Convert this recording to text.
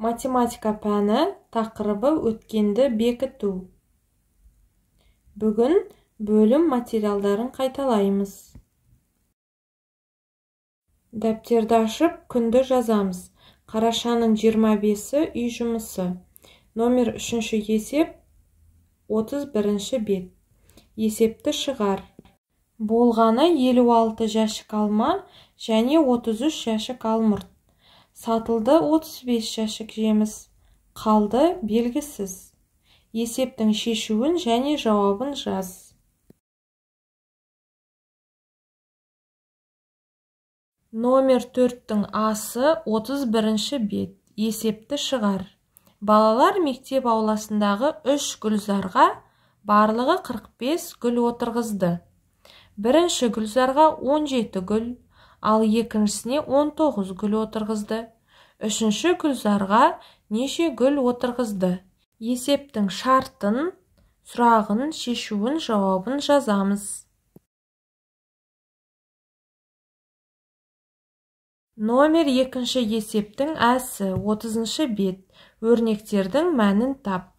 Математика пәні тақырыбы өткенді бекіту. Бүгін бөлім материалдарын қайталаймыз. Дәптерді ашып, күнді жазамыз. Қарашаның 25-і үй жұмысы. Номер 3-ші есеп 31-ші бет. Есепті шығар. Болғаны 56 жәшік алма және 33 жәшік алмұрт. Сатылды 35 жәшік жеміс. Қалды белгісіз. Есептің шешуін және жауабын жаз. Номер 4-тің асы 31-ші бет. Есепті шығар. Балалар мектеп ауласындағы 3 гүлзарға барлығы 45 гүл отырғызды. Бірінші гүлзарға 17 гүл, ал екіншісіне 19 гүл отырғызды. Үшінші гүлзарға неше гүл отырғызды? Есептің шартын, сұрағын, шешуін, жауабын жазамыз. Номер 2-ші есептің әсі 30-ші бет. Өрнектердің мәнін тап.